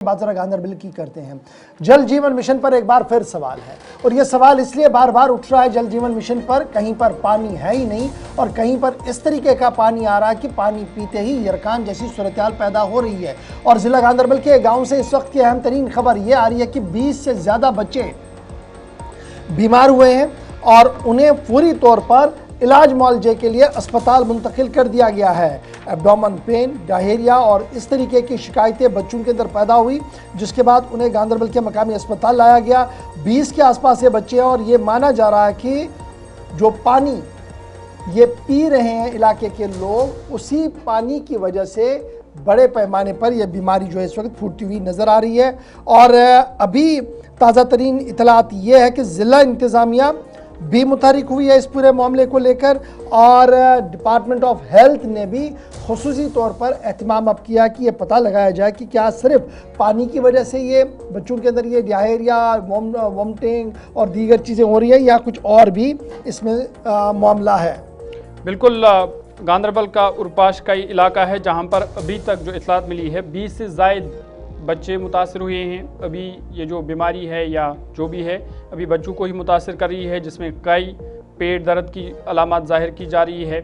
बात जरा गांधरबल की करते हैं। जल जीवन मिशन पर एक बार फिर सवाल है और यह सवाल इसलिए बार बार उठ रहा है, जल जीवन मिशन पर कहीं पर पानी है ही नहीं और कहीं पर इस तरीके का पानी आ रहा है कि पानी पीते ही यरकान जैसी सूरत-ए-हाल पैदा हो रही है। और जिला गांधरबल के गांव से इस वक्त की अहम तरीन खबर यह आ रही है कि 20 से ज्यादा बच्चे बीमार हुए हैं और उन्हें पूरी तौर पर इलाज मुआवजे के लिए अस्पताल मुंतकिल कर दिया गया है। एब्डोमन पेन, डायरिया और इस तरीके की शिकायतें बच्चों के अंदर पैदा हुई, जिसके बाद उन्हें गांधरबल के मकामी अस्पताल लाया गया। 20 के आसपास ये बच्चे हैं और ये माना जा रहा है कि जो पानी ये पी रहे हैं इलाके के लोग, उसी पानी की वजह से बड़े पैमाने पर यह बीमारी जो है इस वक्त फूटती हुई नज़र आ रही है। और अभी ताज़ा तरीन इतलात ये है कि ज़िला इंतज़ामिया भी मुतहरिक हुई है इस पूरे मामले को लेकर और डिपार्टमेंट ऑफ हेल्थ ने भी खुसूसी तौर पर एहतमाम अब किया कि ये पता लगाया जाए कि क्या सिर्फ पानी की वजह से ये बच्चों के अंदर ये डायरिया, वॉमिटिंग और दीगर चीज़ें हो रही है या कुछ और भी इसमें मामला है। बिल्कुल, गांधरबल का उरपाश का इलाका है जहाँ पर अभी तक जो इतलात मिली है 20 से ज़ायद बच्चे मुतासर हुए हैं। अभी ये जो बीमारी है या जो भी है अभी बच्चों को ही मुतासर कर रही है, जिसमें कई पेट दर्द की अलामत ज़ाहिर की जा रही है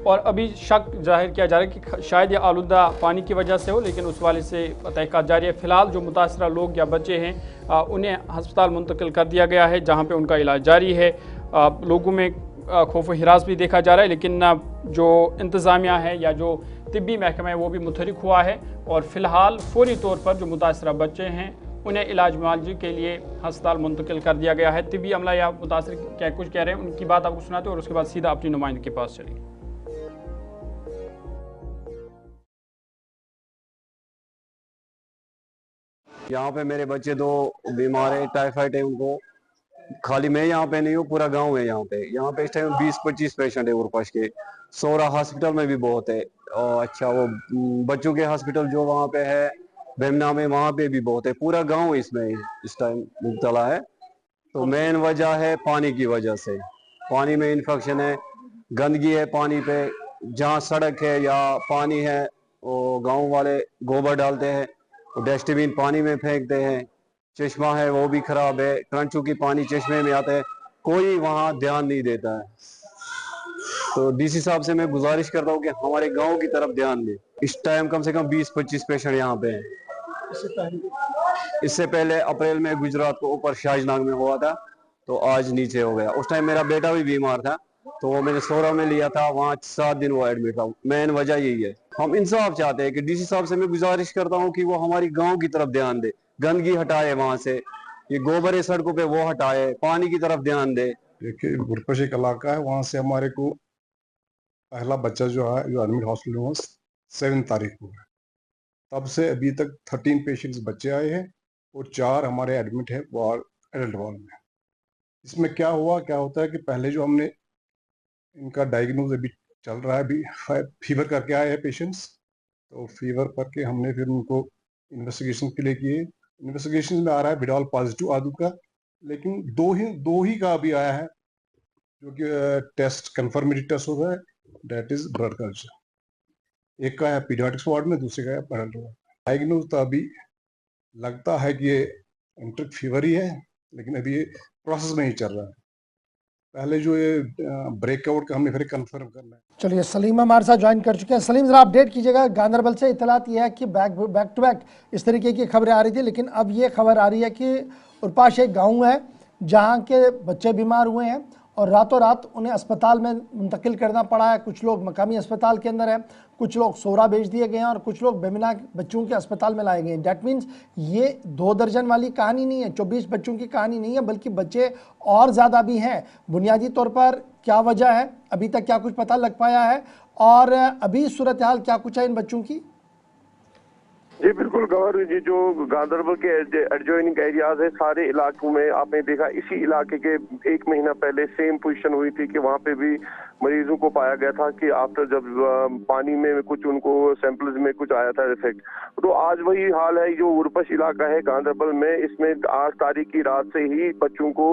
और अभी शक जाहिर किया जा रहा है कि शायद ये आलूदा पानी की वजह से हो, लेकिन उस वाले से तहक़ीक़ात जारी है। फ़िलहाल जो मुतासरा लोग या बच्चे हैं उन्हें हस्पताल मुंतकिल कर दिया गया है जहाँ पर उनका इलाज जारी है। लोगों में खौफ हिरास भी देखा जा रहा है, लेकिन जो इंतज़ामिया है या जो तिब्बी महकमा है वो भी मुतहरिक हुआ है और फ़िलहाल फौरी तौर पर जो मुतासरा बच्चे हैं उन्हें इलाज मुआवजे के लिए अस्पताल मुंतकिल कर दिया गया है। तिब्बी अमला या मुतासर क्या कुछ कह रहे हैं उनकी बात आपको सुनाते हैं और उसके बाद सीधा अपनी नुमाइंदे के पास चलेंगे। यहाँ पे मेरे बच्चे दो बीमार है, टाइफाइड है उनको। खाली मैं यहाँ पे नहीं हूँ, पूरा गांव है यहाँ पे इस टाइम 20-25 पेशेंट है उरपाश के। सोरा हॉस्पिटल में भी बहुत है और अच्छा वो बच्चों के हॉस्पिटल जो वहाँ पे है बेमना में, वहाँ पे भी बहुत है। पूरा गांव इसमें इस टाइम मुब्तला है। तो मेन वजह है पानी की वजह से, पानी में इन्फेक्शन है, गंदगी है पानी पे। जहाँ सड़क है या पानी है वो गाँव वाले गोबर डालते हैं, डस्टबिन पानी में फेंकते हैं। चश्मा है वो भी खराब है, क्रंचू की पानी चश्मे में आता है, कोई वहाँ ध्यान नहीं देता है। तो डीसी साहब से मैं गुजारिश करता हूँ कि हमारे गांव की तरफ ध्यान दें। इस टाइम कम से कम 20-25 पेशेंट यहाँ पे हैं। इससे पहले अप्रैल में गुजरात को ऊपर शाहजनाग में हुआ था, तो आज नीचे हो गया। उस टाइम मेरा बेटा भी बीमार था तो वो मैंने सोरा में लिया था, वहाँ 7 दिन वो एडमिट था। मेन वजह यही है। हम इंसाफ चाहते हैं कि डीसी साहब से मैं गुजारिश करता हूँ कि वो हमारी गाँव की तरफ ध्यान दे, गंदगी हटाए, वहां से ये गोबर है सड़कों पे वो हटाए, पानी की तरफ ध्यान दे। देखिए उरपाश एक इलाका है, वहां से हमारे को पहला बच्चा जो है जो एडमिट हॉस्पिटल में 7 तारीख को है, तब से अभी तक 13 पेशेंट्स बच्चे आए हैं और 4 हमारे एडमिट है वार्ड एडल्ट वार्ड में। इसमें क्या हुआ क्या होता है कि पहले जो हमने इनका डायग्नोज अभी चल रहा है, अभी फीवर करके आए हैं पेशेंट्स, तो फीवर करके हमने फिर उनको इन्वेस्टिगेशन के लिए किए। इन्वेस्टिगेशन में आ रहा है विडाल पॉजिटिव आदू का, लेकिन दो ही का अभी आया है जो कि टेस्ट कंफर्मेटरी टेस्ट होता है, दैट इज ब्लड कल्चर। एक का है पीडियाट्रिक्स वार्ड में, दूसरे का है एडल्ट वार्ड। डायग्नोज तो अभी लगता है कि ये एंट्रिक फीवर ही है, लेकिन अभी ये प्रोसेस में ही चल रहा है। पहले जो ये ब्रेकआउट का हमने फिर कंफर्म करना है। चलिए, सलीम हमारे साथ ज्वाइन कर चुके हैं। सलीम जरा अपडेट कीजिएगा। गांधरबल से इतलात यह है कि बैक टू बैक इस तरीके की खबरें आ रही थी, लेकिन अब ये खबर आ रही है कि उरपाश एक गाँव है जहाँ के बच्चे बीमार हुए हैं और रातों रात उन्हें अस्पताल में मुंतकिल करना पड़ा है। कुछ लोग मकामी अस्पताल के अंदर हैं, कुछ लोग सोरा भेज दिए गए हैं और कुछ लोग बेमिना बच्चों के अस्पताल में लाए गए हैं। डैट मीन्स ये 2 दर्जन वाली कहानी नहीं है, 24 बच्चों की कहानी नहीं है, बल्कि बच्चे और ज़्यादा भी हैं। बुनियादी तौर पर क्या वजह है, अभी तक क्या कुछ पता लग पाया है और अभी सूरत हाल क्या कुछ है इन बच्चों की? जी बिल्कुल गौर जी, जो गांधरबल के एडजॉइनिंग एरियाज है सारे इलाकों में आपने देखा, इसी इलाके के 1 महीना पहले सेम पोजीशन हुई थी कि वहां पे भी मरीजों को पाया गया था कि आफ्टर जब पानी में कुछ उनको सैंपल्स में कुछ आया था इफेक्ट। तो आज वही हाल है, जो उर्पश इलाका है गांधरबल में, इसमें 8 तारीख की रात से ही बच्चों को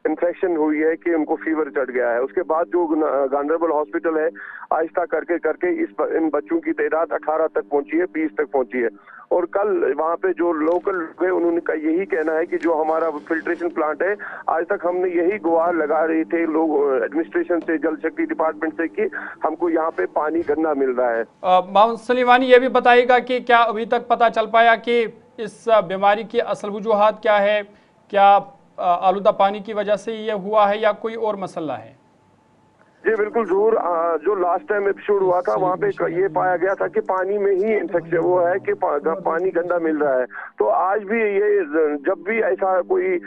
इन्फेक्शन हुई है कि उनको फीवर चढ़ गया है। उसके बाद जो गांधरबल हॉस्पिटल है, आहिस्ता करके करके इन बच्चों की तादाद 18 तक पहुंची है, 20 तक पहुंची है। और कल वहां पे जो लोकल लोग हैं उन्होंने का यही कहना है कि जो हमारा फिल्ट्रेशन प्लांट है, आज तक हमने यही गुहार लगा रहे थे लोग एडमिनिस्ट्रेशन से, जल शक्ति डिपार्टमेंट से, कि हमको यहाँ पे पानी गंदा मिल रहा है। मोहम्मद सलीमानी, ये भी बताइएगा कि क्या अभी तक पता चल पाया कि इस बीमारी की असल वजूहात क्या है? क्या आलूदा पानी की वजह से ये हुआ है या कोई और मसला है? जी बिल्कुल जरूर। जो लास्ट टाइम एपिसोड हुआ था वहाँ पे ये पाया गया था कि पानी में ही इन्फेक्शन वो है कि पानी गंदा मिल रहा है। तो आज भी ये जब भी ऐसा कोई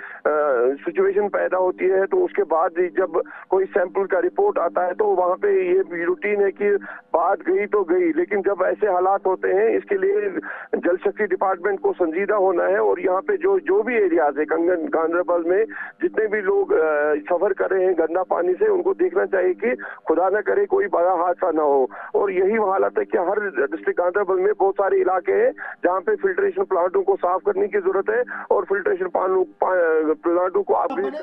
सिचुएशन पैदा होती है तो उसके बाद जब कोई सैंपल का रिपोर्ट आता है तो वहाँ पे ये रूटीन है कि बात गई तो गई, लेकिन जब ऐसे हालात होते हैं इसके लिए जल शक्ति डिपार्टमेंट को संजीदा होना है। और यहाँ पे जो भी एरियाज है गांधरबल में जितने भी लोग सफर कर रहे हैं गंदा पानी से, उनको देखना चाहिए कि खुदा न करे कोई बड़ा हादसा ना हो। और यही हालत है कि हर डिस्ट्रिक्ट गांधरबल में बहुत सारे इलाके हैं जहाँ पे फिल्ट्रेशन प्लांटों को साफ करने की जरूरत है और फिल्ट्रेशन प्लांटों को अपग्रेड